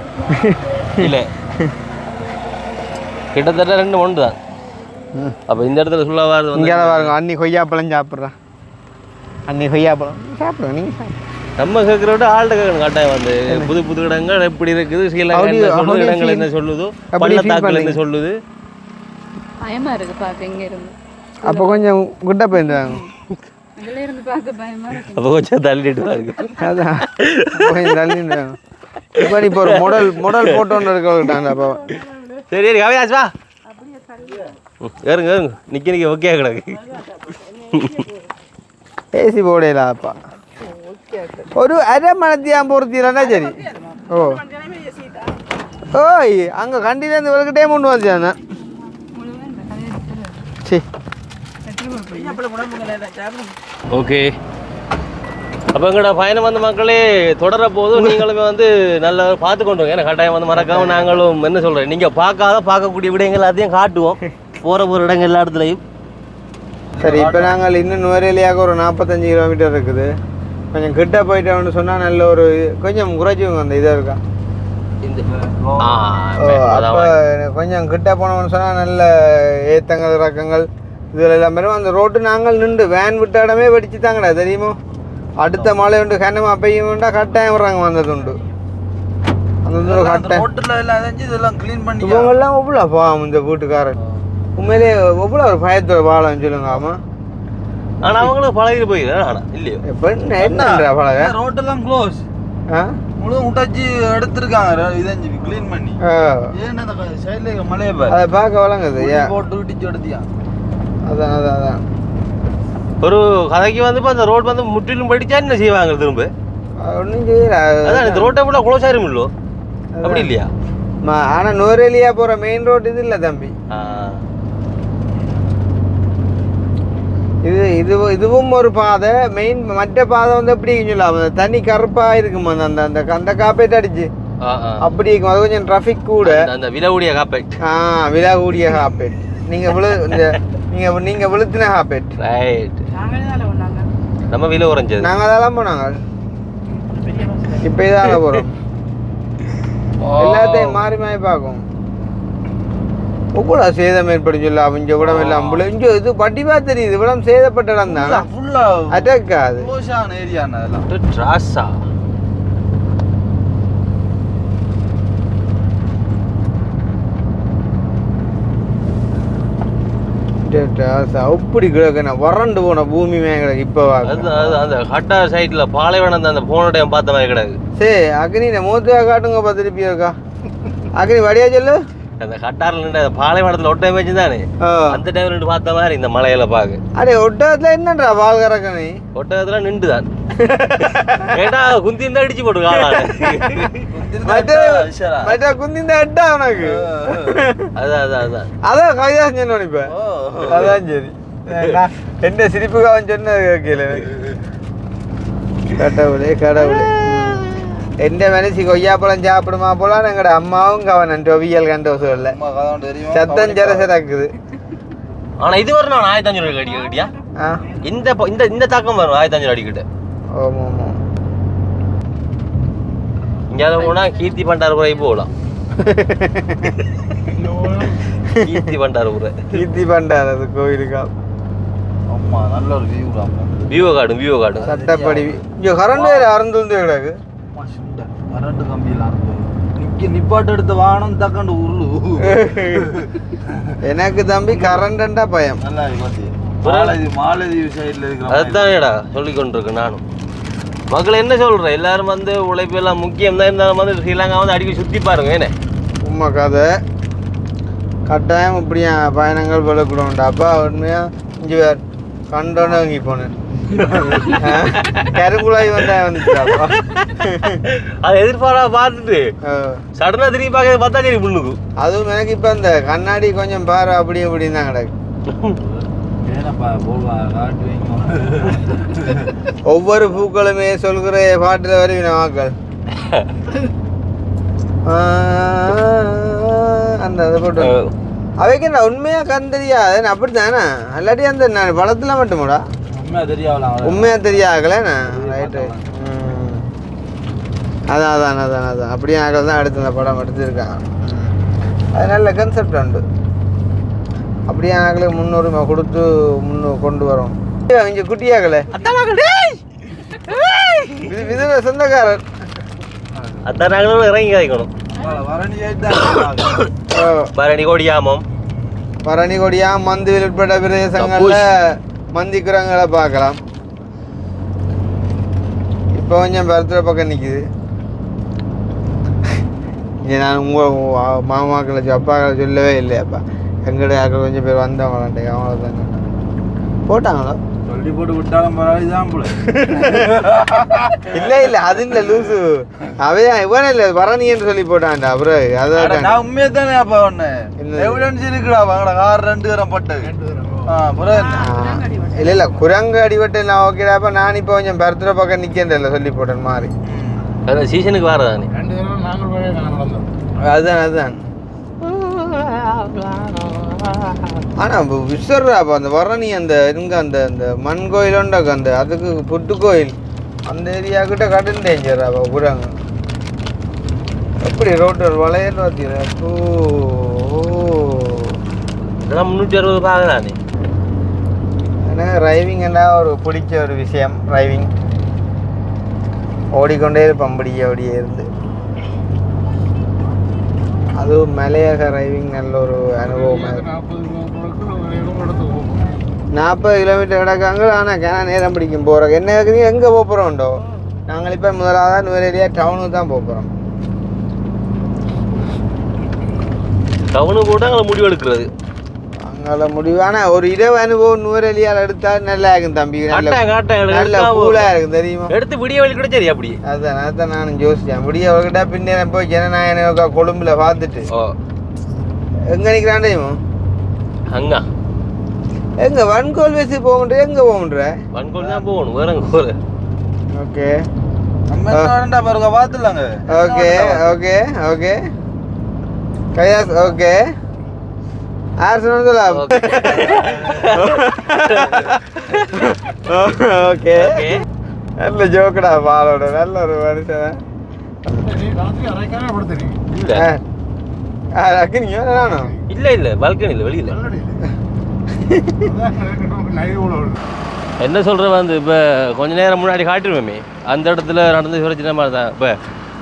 Speaker 1: இல்லை கிட்டத்தட்ட 2 ஒன்று தான். அப்போ இந்த இடத்துல ஃபுல்லாக வருது வந்து
Speaker 2: இங்கே பாருங்க அன்னி கொய்யாப்பழம் சாப்பிட்றான். அன்னி கொய்யாப்பழம் சாப்பிடுங்க நீங்கள்
Speaker 1: நம்ம கேட்குற விட ஆள்கிட்ட கேட்கணும் கட்டாயம் வந்து புது புது இடங்கள் எப்படி இருக்குது ஸ்ரீலங்கா என்ன சொல்லுது இடங்கள் என்ன சொல்லுதோ பள்ளத்தாக்குல என்ன சொல்லுது
Speaker 3: பயமா இருக்கு பார்க்க இங்க இருந்து.
Speaker 2: அப்போ கொஞ்சம் குட்டை போயிருந்தாங்க
Speaker 3: இதுல இருந்து பார்க்க பயமா இருக்கு.
Speaker 1: அப்போ கொஞ்சம் தள்ளிட்டு பாருங்க
Speaker 2: அதான் கொஞ்சம் தள்ளிட்டாங்க. இப்போ இப்போ ஒரு மாடல் போட்டோன்னு இருக்காங்க. அப்போ
Speaker 1: சரி சரி கவிதாஸ் வா ஏறுங்க நிற்க ஓகே கிடக்கு
Speaker 2: ஏசி போடையிலாப்பா ஒரு அரை மணத்தியாம் பொறுத்தீரன்னா சரி. ஓய் அங்கே கண்டிலேருந்து விளக்கிட்டே கொண்டு வந்துச்சாண்ணா சரி
Speaker 1: ஓகே. அப்போ எங்களோட பயணம் வந்து மக்களே தொடர போதும் நீங்களுமே வந்து நல்லா பார்த்து கொண்டு வாங்க. ஏன்னா கட்டாயம் வந்து மறக்காமல் நாங்களும் என்ன சொல்கிறேன் நீங்கள் பார்க்கக்கூடிய விடயங்கள் எல்லாத்தையும் காட்டுவோம் போகிற இடங்கள் எல்லா இடத்துலையும்.
Speaker 2: சரி இப்போ நாங்கள் இன்னும் நுவரேலியாக ஒரு 45 கிலோமீட்டர் இருக்குது. கொஞ்சம் கிட்ட போயிட்டோம்னு சொன்னால் நல்ல ஒரு கொஞ்சம் குறைச்சிவங்க அந்த இதாக இருக்கா அப்போ கொஞ்சம் கிட்ட போனோம்னு சொன்னால் நல்ல ஏத்தங்கள் இறக்கங்கள் இதில் எல்லாமே அந்த ரோட்டு நாங்கள் நின்று வேன் விட்ட இடமே வெடிச்சு தாங்கடா தெரியுமோ. அடுத்த மழை உண்டு கனமா பெய்யும் உண்டா கட்டாயம் வர்றாங்க வந்தது உண்டு அந்த கட்டாயம்
Speaker 4: இதெல்லாம் க்ளீன் பண்ணி
Speaker 2: இவங்கெல்லாம் எவ்வளோ பாவம் இந்த வீட்டுக்காரன் உண்மையிலே எவ்வளோ ஒரு பயத்தோட வாழன்னு சொல்லுங்க. ஆமாம்
Speaker 1: ஆனால் அவங்களுக்கு பழகிட்டு போயிடுறேன் ஆனால் இல்லையோ
Speaker 2: இப்போ என்ன பழக
Speaker 4: ரோட்டெல்லாம் க்ளோஸ் முழு முட்டாச்சி எடுத்துருக்காங்க இதை க்ளீன் பண்ணி ஏன்னா அந்த சைடுல மலையை பாரு
Speaker 2: அதை பார்க்க வழங்குது
Speaker 4: போட்டு இடிச்சு எடுத்தியா
Speaker 2: அதான் அதான் அதான்
Speaker 1: ஒரு கதைக்கு வந்து இப்போ அந்த ரோட் வந்து முற்றிலும் படிச்சா என்ன செய்வாங்க திரும்ப
Speaker 2: ஒன்றும் செய்யல
Speaker 1: அதான் இந்த ரோட்டை கூட க்ளோஸ் ஆயிரும் இல்லோ அப்படி இல்லையா
Speaker 2: ஆனால் நுவரெலியா போகிற மெயின் ரோடு இது இல்லை தம்பி இதுவும் ஒரு பாதை மெயின் மற்ற பாதை வந்து எப்படி சொல்லலாம் அந்த தண்ணி கருப்பாக இருக்குமா அந்த அந்த அந்த காப்பேட் அடிச்சு அப்படி இருக்கும் அது கொஞ்சம் டிராஃபிக் கூட
Speaker 1: அந்த விலகூடிய காப்பேட்
Speaker 2: விலகூடிய காப்பேட் நீங்கள் விழுத்தின காப்பேட்
Speaker 1: ரைட் நம்ம விலை உறைஞ்சது
Speaker 2: நாங்கள் அதெல்லாம் போனாங்க இப்போ இதாக போகிறோம் எல்லாத்தையும் மாறி மாறி பார்க்கும் கூட சேதம் ஏற்படும் சொல்ல அவங்க இவ்வளவு எல்லாம் இங்கே இது வடிவா தெரியுது இவ்வளவு சேதப்பட்ட இடம் தானே அ’ாக் ஆகுது அப்படி கிடக்கு வறண்டு போன பூமி கிடக்கு இப்போ
Speaker 1: அந்த கட்டா சைட்ல பாலைவனம் அந்த போன டைம் பார்த்த மாதிரி கிடக்கு
Speaker 2: சரி அக்னி மூத்தா காட்டுங்க பார்த்துருப்பியா இருக்கா அக்னி வடியா சொல்லு
Speaker 1: அந்த கட்டாரில் நின்று பாலைவனத்தில் ஒட்டை வச்சு தானே அந்த டைம்ல நின்று பார்த்த மாதிரி இந்த மலையில பாக்கு
Speaker 2: அடே ஒட்டகத்துல என்னன்றா பால் கறக்க நீ
Speaker 1: ஒட்டகத்துல நின்று தான் ஏடா குந்திந்தா அடிச்சு போட்டு காலால
Speaker 2: மற்ற குந்திந்தா எட்டா உனக்கு
Speaker 1: அதான் அதான் அதான்
Speaker 2: அதான் கவிதாசன் சொன்ன இப்ப அதான் சரி என்ன சிரிப்புக்காவன் சொன்னது கேட்கல கடவுளே கடவுளே எந்த மனசு கொய்யாப்பழம் சாப்பிடுமா போலாம் எங்கட அம்மாவும் கவனம் டொவியல் கண்ட சொல்ல சத்தம் ஜரசராக்குது
Speaker 1: ஆனா இது வரும் நான் 1500 ரூபாய் அடிக்க கேட்டியா இந்த இந்த இந்த தாக்கம் வரும் 1500 அடிக்கிட்ட
Speaker 2: ஆமா ஆமா
Speaker 1: இங்க போனா கீர்த்தி பண்டாரபுரை போகலாம் கீர்த்தி பண்டார
Speaker 2: அது கோயிலுக்கா
Speaker 4: ஆமா நல்ல ஒரு
Speaker 1: வியூ கார்டு
Speaker 2: சட்டப்படி இங்க கரண்ட் வேற அறந்து கிடக்கு
Speaker 4: கரண்ட் கம்பியெல்லாம் நிப்பாட்டு எடுத்த வாகனம் தக்கண்டு உருளு
Speaker 2: எனக்கு தம்பி கரண்டா பயம்
Speaker 4: மாலதீவு சைடுல இருக்கிற
Speaker 1: அதுதானேடா சொல்லிக் கொண்டிருக்கேன் நானும் மக்கள் என்ன சொல்றேன் எல்லாரும் வந்து உழைப்பு எல்லாம் முக்கியம் தான் இருந்தாலும் வந்து ஸ்ரீலங்கா வந்து அடிக்கடி சுற்றி பாருங்க என்ன
Speaker 2: உண்மை கதை கட்டாயம் இப்படியா பயணங்கள் விளக்கூடாண்டா அப்பா உண்மையா இஞ்சி வேறு கண்டோன்னு வாங்கி போனேன் கருங்குழாய் வந்துச்சாப்பா
Speaker 1: அதை எதிர்பாராம பார்த்துட்டு சடனா திரும்பி பார்க்க பார்த்தா சரி புண்ணுக்கு
Speaker 2: அதுவும் எனக்கு இப்போ அந்த கண்ணாடி கொஞ்சம் பாரு அப்படி இப்படின்னு தான் கிடக்கு ஒவ்வொரு பூக்களுமே சொல்கிற பாட்டுல வருவீன வாக்கள் அந்த அதை போட்டு அவைக்கு நான் உண்மையா கந்தரியா அப்படித்தானே அல்லாட்டி அந்த படத்துல மட்டுமாடா உண்மையா தெரியாகலண்ணா ரைட்டு அதான் அதான் அதான் அதான் அப்படியே ஆகல தான் எடுத்து இந்த படம் எடுத்துருக்காங்க அது நல்ல கன்செப்ட் உண்டு அப்படியே ஆகல முன்னுரிமை கொடுத்து கொண்டு வரோம் இங்கே குட்டியாகல இது சொந்தக்காரர்
Speaker 1: அதான் நாங்களும் இறங்கி கிடைக்கணும் பரணி கொடியாமம்
Speaker 2: மந்தியில் உட்பட்ட பிரதேசங்கள்ல மந்திக்குறங்களை பார்க்கலாம் இப்போ கொஞ்சம் பருத்துற பக்கம் நிற்குது இங்கே நான் உங்கள் மாமாக்களை அப்பாக்களை சொல்லவே இல்லையாப்பா எங்கட ஆக்கள் கொஞ்சம் பேர் வந்தவங்களாண்டே அவங்கள தாங்க போட்டாங்களோ
Speaker 4: சொல்லி போட்டு விட்டாலும் பரவாயில்தான் போல
Speaker 2: இல்லை இல்லை அது இல்லை லூசு அவைதான் இவனே இல்லை வரணின்னு சொல்லி போட்டான்டா அப்புறம் அதான்
Speaker 4: நான் உண்மையை தானே அப்பா ஒன்று எவிடன்ஸ் இருக்குடா வாங்கடா கார் 2 தரம் பட்டது
Speaker 2: இல்லை இல்லை குரங்கு அடிபட்டு நான் ஓகேடாப்பா நான் இப்போ கொஞ்சம் பருத்துற பக்கம் நிற்கல சொல்லி போட்டேன் மாதிரி
Speaker 1: அந்த சீசனுக்கு வரதானே
Speaker 2: அதுதான் அதுதான் ஆனால் விசர்றாப்பா அந்த வரணி அந்த இங்க அந்த அந்த மண் கோயிலுண்டாக்கு அந்த அதுக்கு புட்டு கோயில் அந்த ஏரியாக்கிட்ட கடன் டேஞ்சராப்பா குரங்கு எப்படி ரோட்டர் வளையல் பார்த்தீங்களா
Speaker 1: இதெல்லாம் 360 பார்க்கலானே
Speaker 2: எனக்கு டிரைவிங்னா ஒரு பிடிச்ச ஒரு விஷயம் டிரைவிங் ஓடிக்கொண்டே இருப்பேன் ஓடியே இருந்து அதுவும் மலையக டிரைவிங் நல்ல ஒரு அனுபவமாக 40 கிலோமீட்டர் கிடக்காங்க ஆனால் நேரம் பிடிக்கும் போகிறக்கு என்ன எங்கே போகிறோண்டோ நாங்கள் இப்போ முதலாவதாக நுவரேலியா டவுனுக்கு தான் போக போகிறோம்.
Speaker 1: டவுனு போட்டு அங்கே முடிவு எடுக்கிறது
Speaker 2: அங்கே முடிவு. ஆனால் ஒரு இரவு அனுபவம் நுவரேலியாவில் எடுத்தால் நல்லா இருக்கும் தம்பி. நல்ல கூலாக இருக்கும் தெரியுமா.
Speaker 1: எடுத்து விடிய வழி கூட சரி அப்படி.
Speaker 2: அதான் நானும் யோசித்தேன். விடிய வழிக்கிட்டா பின்னே போய் ஜனநாயக கொழும்புல பார்த்துட்டு எங்கே நிற்கிறான் தெரியுமா?
Speaker 1: அங்கே
Speaker 2: எங்க வன்கோல் வச்சு போகன்ற எங்கே போகன்ற
Speaker 1: வன்கோல் தான் போகணும் வேற எங்கே போகிற.
Speaker 2: ஓகே
Speaker 4: நம்ம பாருங்க பார்த்துலாங்க.
Speaker 2: Okay okay okay chaos okay யார் சொன்னதுல ஓகே நல்ல ஜோக்கடா பாலோட நல்ல ஒரு மனுஷன். அக்கினியோ நானும்
Speaker 1: இல்லை பால்கனி இல்லை வெளியில். என்ன சொல்கிற வந்து இப்போ கொஞ்ச நேரம் முன்னாடி காட்டிடுவோமே அந்த இடத்துல நடந்து பிரச்சனை மாதிரி தான். இப்போ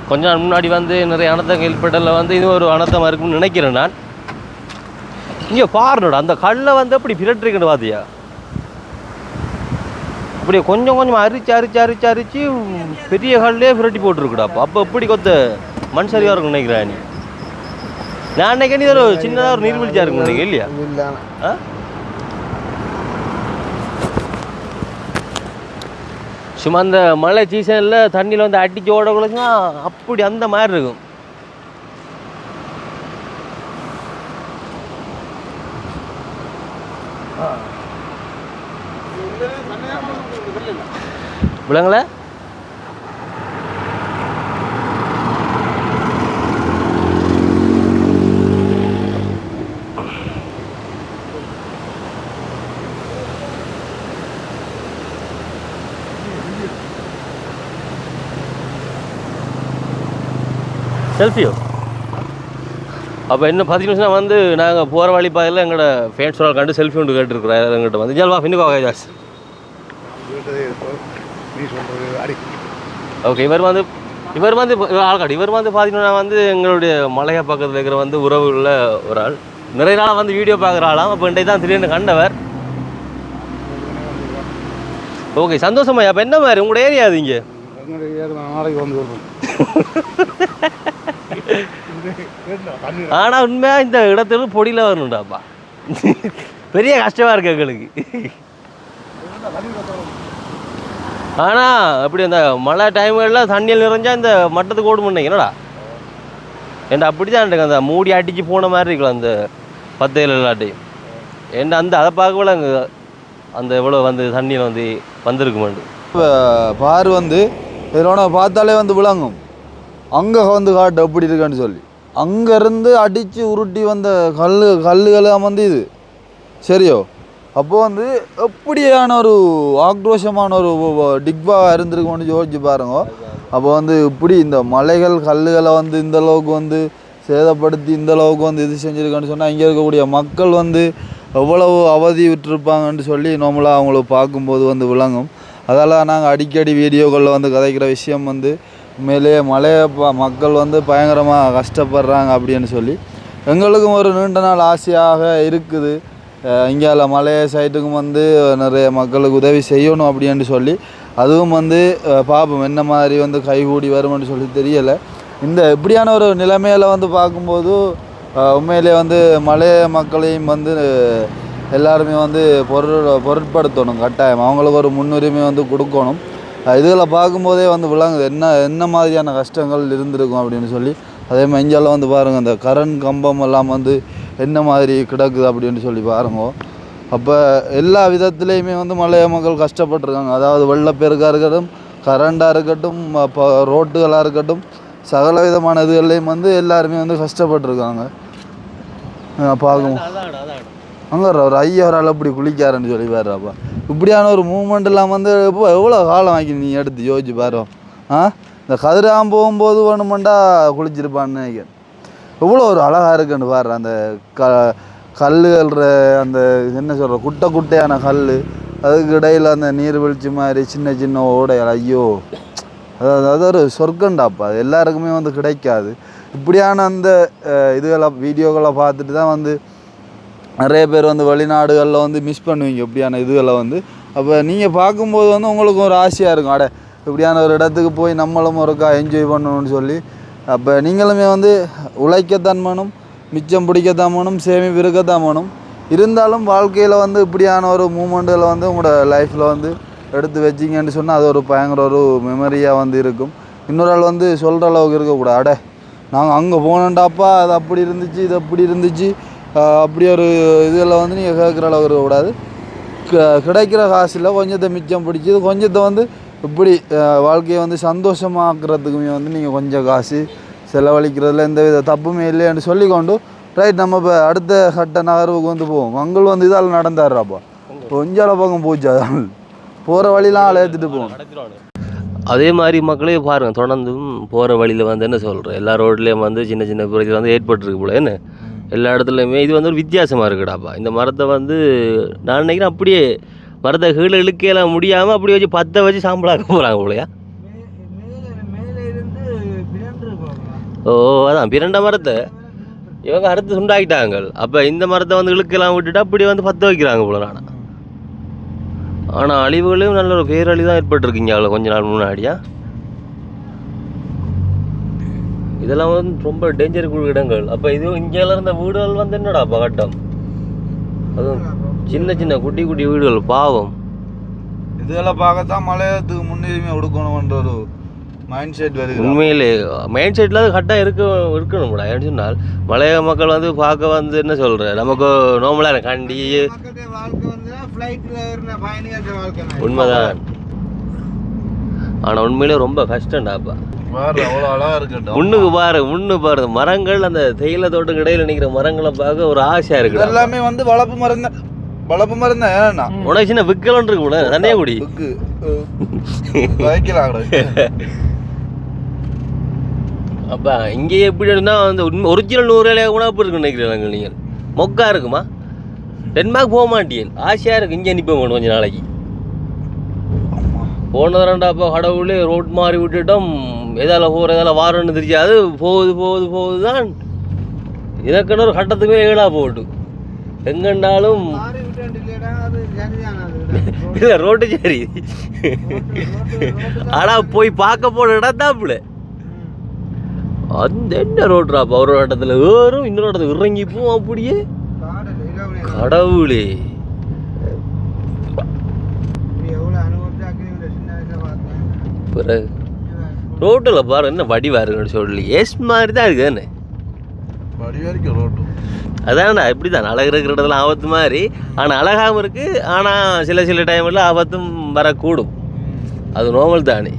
Speaker 1: கொஞ்ச நாள் முன்னாடி வந்து நிறைய அனர்த்தம் கேள்விப்பட்டதில் வந்து இது ஒரு அனர்த்தமாக இருக்குன்னு நினைக்கிறேன் நான். இங்கே பாருடா அந்த கல்லை வந்து அப்படி பிரட்டிருக்கணும் பார்த்தியா. அப்படியே கொஞ்சம் கொஞ்சம் அரிச்சு பெரிய கல்லே பிரட்டி போட்டுருக்குடா. அப்போ எப்படி கொத்த மண் சரியாக இருக்குன்னு நினைக்கிறேன் நீ. நான் நினைக்கிறேன் நீ ஒரு சின்னதாக ஒரு நீர்வீழ்ச்சியாக இருக்குன்னு நினைக்கிறேன் இல்லையா? ஆ சும்மா அந்த மழை சீசனில் தண்ணியில் வந்து அடிச்சு ஓடக்குள்ளச்சுன்னா அப்படி அந்த மாதிரி இருக்கும். விளங்கல செல்ஃபியோ. அப்போ என்ன பார்த்தீங்கன்னா வந்து நாங்கள் போகிற வழி பாதையில் எங்களோட ஃபேன்ஸோட கண்டு செல்ஃபி ஒன்று கேட்டுருக்குறோம் எங்கிட்ட வந்து ஜல்வா பின்னுக்கோ ஜாஸ். ஓகே இவர் வந்து ஆள்காடு இவர் வந்து பார்த்தீங்கன்னா வந்து எங்களுடைய மலையா பக்கத்தில் இருக்கிற வந்து உறவு உள்ள ஒரு ஆள். நிறைய நாளாக வந்து வீடியோ பார்க்குற ஆளாம். அப்போ இன்றைக்கு தான் திடீர்னு கண்டவர். ஓகே சந்தோஷமா. அப்போ என்ன மாதிரி உங்களோட ஏரியா அது இங்கே?
Speaker 6: நாளைக்கு வந்து
Speaker 1: ஆனால் உண்மையாக இந்த இடத்துல பொடியில் வரணுண்டாப்பா. பெரிய கஷ்டமாக இருக்கு எங்களுக்கு. ஆனால் அப்படி அந்த மழை டைம்களில் தண்ணியில் நிறைஞ்சால் இந்த மட்டத்துக்கு ஓடும் பண்ணீங்க என்னடா ஏன்டா அப்படி தான் எனக்கு அந்த மூடி அடித்து போன மாதிரி இருக்கலாம் அந்த 10 எல்லாட்டையும். ஏன்டா அந்த அதை பார்க்கல அங்கே அந்த எவ்வளோ வந்து தண்ணியில் வந்து வந்திருக்குமாண்டு
Speaker 4: பாரு வந்து இதோட பார்த்தாலே வந்து விளங்கும். அங்கே வந்து காட்டு எப்படி இருக்கான்னு சொல்லி அங்கேருந்து அடித்து உருட்டி வந்த கல்லுகளாக வந்து இது சரியோ. அப்போது வந்து எப்படியான ஒரு ஆக்ரோஷமான ஒரு டிக்பாக இருந்திருக்கும்னு யோசிச்சு பாருங்க. அப்போ வந்து இப்படி இந்த மலைகள் கல்லுகளை வந்து இந்த அளவுக்கு வந்து சேதப்படுத்தி இந்த அளவுக்கு வந்து இது செஞ்சுருக்கான்னு சொன்னால் இங்கே இருக்கக்கூடிய மக்கள் வந்து எவ்வளவு அவதி விட்டுருப்பாங்கன்னு சொல்லி நார்மலாக அவங்கள பார்க்கும்போது வந்து விளங்கும். அதெல்லாம் நாங்கள் அடிக்கடி வீடியோக்களில் வந்து கதைக்கிற விஷயம் வந்து உண்மையிலேயே மக்கள் வந்து பயங்கரமாக கஷ்டப்படுறாங்க அப்படின்னு சொல்லி எங்களுக்கும் ஒரு நீண்ட நாள் ஆசையாக இருக்குது. இங்கால மலைய சைட்டுக்கும் வந்து நிறைய மக்களுக்கு உதவி செய்யணும் அப்படின்னு சொல்லி அதுவும் வந்து பார்ப்போம் என்ன மாதிரி வந்து கைகூடி வரும்னு சொல்லி தெரியலை. இந்த இப்படியான ஒரு நிலைமையில் வந்து பார்க்கும்போது உண்மையிலே வந்து மலைய மக்களையும் வந்து எல்லாருமே வந்து பொருட்படுத்தணும். கட்டாயம் அவங்களுக்கு ஒரு முன்னுரிமை வந்து கொடுக்கணும். இதில் பார்க்கும்போதே வந்து விளங்குது என்ன மாதிரியான கஷ்டங்கள் இருந்திருக்கும் அப்படின்னு சொல்லி. அதே மாதிரி இந்தியாவில் வந்து பாருங்கள் அந்த கரண்ட் கம்பம் எல்லாம் வந்து என்ன மாதிரி கிடக்குது அப்படின்னு சொல்லி பாருங்க. அப்போ எல்லா விதத்துலேயுமே வந்து மலைய மக்கள் கஷ்டப்பட்டுருக்காங்க. அதாவது வெள்ளப்பெருக்காக இருக்கட்டும், கரண்டாக இருக்கட்டும், ரோட்டுகளாக இருக்கட்டும், சகல விதமான இதுகள்லையும் வந்து எல்லாருமே வந்து கஷ்டப்பட்டுருக்காங்க. பார்க்கும் அங்கே ஒரு ஐயாயிரம் அப்படி குளிக்காரன்னு சொல்லி பாருப்பா. இப்படியான ஒரு மூமெண்ட்லாம் வந்து இப்போ எவ்வளோ காலம் ஆக்கி நீ எடுத்து யோசிச்சு பாரு. இந்த கதிராம் போகும்போது வேணுமெண்டா குளிச்சிருப்பான்னு நினைக்கிறேன். எவ்வளோ ஒரு அழகாக இருக்குன்னு பாரு. அந்த கல்லுகள் அந்த என்ன சொல்கிற குட்டையான கல் அதுக்கு இடையில் அந்த நீர்வீழ்ச்சி மாதிரி சின்ன ஓடைகள். ஐயோ அது ஒரு சொர்க்கண்டாப்பா. அது எல்லாருக்குமே வந்து கிடைக்காது. இப்படியான அந்த இதுகளை வீடியோக்களை பார்த்துட்டு தான் வந்து நிறைய பேர் வந்து வெளிநாடுகளில் வந்து மிஸ் பண்ணுவீங்க இப்படியான இதுகளை வந்து. அப்போ நீங்கள் பார்க்கும்போது வந்து உங்களுக்கு ஒரு ஆசையாக இருக்கும். இப்படியான ஒரு இடத்துக்கு போய் நம்மளும் ஒருக்கா என்ஜாய் பண்ணணும்னு சொல்லி அப்போ நீங்களுமே வந்து உழைக்கத்தான் வேணும், மிச்சம் பிடிக்கத்தான் வேணும், சேமிப்பு இருக்கத்தான் வேணும். இருந்தாலும் வாழ்க்கையில் வந்து இப்படியான ஒரு மூமெண்ட்டுகளை வந்து உங்களோட லைஃப்பில் வந்து எடுத்து வச்சிங்கன்னு சொன்னால் அது ஒரு பயங்கர ஒரு மெமரியாக வந்து இருக்கும். இன்னொரு ஆள் வந்து சொல்கிற அளவுக்கு இருக்கக்கூடாது, அட நாங்கள் அங்கே போனோண்டாப்பா அது அப்படி இருந்துச்சு இது அப்படி இருந்துச்சு அப்படி ஒரு இதில் வந்து நீங்கள் கேட்குற அளவுக்கு இருக்கக்கூடாது. கிடைக்கிற காசில் கொஞ்சத்தை மிச்சம் பிடிச்சி கொஞ்சத்தை வந்து இப்படி வாழ்க்கையை வந்து சந்தோஷமாக்குறதுக்குமே வந்து நீங்கள் கொஞ்சம் காசு செலவழிக்கிறதுல எந்த வித தப்புமே இல்லைன்னு சொல்லிக்கொண்டு ரைட் நம்ம இப்போ அடுத்த கட்ட நகர்வுக்கு வந்து போவோம். மங்கள் வந்து இதால் நடந்தாடுறாப்பா கொஞ்சால பக்கம் போச்சு, அதான் போகிற வழியெலாம் ஆளை ஏற்றிட்டு போவோம்.
Speaker 1: அதே மாதிரி மக்களே பாருங்கள், தொடர்ந்தும் போகிற வழியில் வந்து என்ன சொல்கிறேன், எல்லா ரோட்லேயும் வந்து சின்ன சின்ன பிரச்சனை வந்து ஏற்பட்டுருக்கு போல. என்ன எல்லா இடத்துலையுமே இது வந்து ஒரு வித்தியாசமாக இருக்குடாப்பா. இந்த மரத்தை வந்து நான் நினைக்கிறேன் அப்படியே மரத்தை கீழே இழுக்கையெல்லாம் முடியாமல் அப்படி வச்சு பற்ற வச்சு சாம்பலாக்க போகிறாங்க போலையா. ஓ அதான் பிரண்ட மரத்தை இவங்க அறுத்து சுண்டாக்கிட்டாங்க. அப்போ இந்த மரத்தை வந்து இழுக்கெல்லாம் விட்டுட்டு அப்படி வந்து பற்ற வைக்கிறாங்க போல. ஆனால் அழிவுகளையும் நல்ல ஒரு பேரழிவு தான் ஏற்பட்டுருக்கீங்க அவ்வளோ கொஞ்ச நாள் முன்னாடியா. இதெல்லாம் வந்து ரொம்ப டேஞ்சருக்குள்ள இடங்கள். அப்போ இது இங்கெல்லாம் இருந்த வீடுகள் வந்து என்னடா கட்டம், அதுவும் சின்ன சின்ன குட்டி குட்டி வீடுகள் பாவம்.
Speaker 4: இதெல்லாம் பார்க்கத்தான் மலையத்துக்கு முன்னுரிமை கொடுக்கணும்ன்ற ஒரு மைண்ட் செட் வருது.
Speaker 1: உண்மையிலே மைண்ட் செட்டில் அது கரெக்டாக இருக்கணும்டா. ஏன்னு சொன்னால் மலைய மக்கள் வந்து பார்க்க வந்து என்ன சொல்கிற நமக்கு நார்மலாக கண்டி உண்மைதான். ஆனால் உண்மையிலே ரொம்ப கஷ்டம்டாப்பா.
Speaker 4: அவ்வளோ அழகாக இருக்கட்டும்.
Speaker 1: முன்னு பாரு மரங்கள், அந்த தேயிலை தோட்டம் இடையில நிற்கிற மரங்களை பார்க்க ஒரு ஆசையாக இருக்கு.
Speaker 4: எல்லாமே வந்து வளர்ப்பு மரம் தான். ஏன்னா
Speaker 1: உனக்கு சின்ன விக்கலன்னு இருக்கு கூட தண்ணியே குடி அப்பா. இங்கே எப்படின்னா வந்து ஒரிஜினல் 100 இலையாக கூட அப்படி இருக்கு நினைக்கிறீங்க நீங்கள். மொக்கா இருக்குமா, டென்மார்க் போக மாட்டீங்க, ஆசையாக இருக்கு இங்கே நிற்ப வேணும் கொஞ்சம் நாளைக்கு. போனதுறாண்டாப்பா கடவுளே ரோட் மாறி விட்டுட்டோம், எதால போகிற எதால வாரன்னு தெரியாது, போகுது தான் இதற்கன்னு ஒரு கட்டத்துக்கு ஏழா போட்டு எங்கண்டாலும் இல்லை ரோட்டு சரி. ஆனால் போய் பார்க்க போன இடம் தாப்புல அந்த என்ன ரோட்ராப்பா. ஒரு இடத்துல ஏறும், இன்னொரு இடத்துல இறங்கிப்போம், அப்படியே கடவுளே. பிறகு ரோட்டில் பாரு என்ன வடிவா இருக்குன்னு சொல்லி எஸ் மாதிரி தான் இருக்குது தானே
Speaker 4: வடிவா இருக்கு ரோட்டு.
Speaker 1: அதான்டா இப்படி தான் அழகு இருக்கிற இடத்துல ஆபத்து மாதிரி. ஆனால் அழகாகவும் இருக்குது, ஆனால் சில டைமில் ஆபத்தும் வரக்கூடும், அது நார்மல் தானே.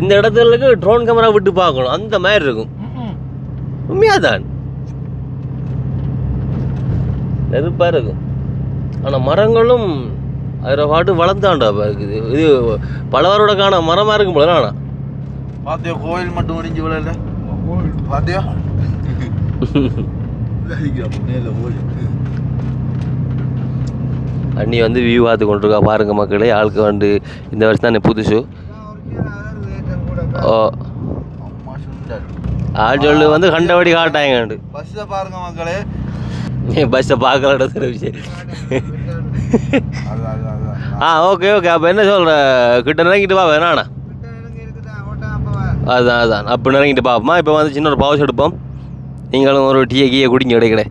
Speaker 1: இந்த இடத்துலக்கு ட்ரோன் கேமரா விட்டு பார்க்கணும், அந்த மாதிரி இருக்கும். உண்மையாதான் நெருப்பாக இருக்கும். ஆனால் மரங்களும் அதில் பாட்டு வளர்ந்தாண்டாப்பா இருக்குது. இது பலவரோட காண மரமாக இருக்கும் போல. ஆனால்
Speaker 4: பாத்தியா கோயில் மட்டும் முடிஞ்சு விடல பாத்தியா
Speaker 1: அண்ணி வந்து வியூ பார்த்து கொண்டிருக்கா பாருங்க மக்களே. ஆளுக்கு வந்து இந்த வருஷம் தான் புதுசு. ஓ ஆள் சொல்லு வந்து கண்டபடி காட்டாங்க.
Speaker 4: பஸ்ஸை பாருங்க மக்களே,
Speaker 1: பஸ்ஸை பார்க்கல விஷயம். ஓகே அப்போ என்ன சொல்கிற, கிட்ட நிறங்கிட்டு பா வேணாண்ணா. அதான் அப்போ நிறங்கிட்டு பார்ப்போமா. இப்போ வந்து சின்ன ஒரு பவுஸ் எடுப்போம், நீங்களும் ஒரு டீயை கீயை குடிங்க கிடைக்கல.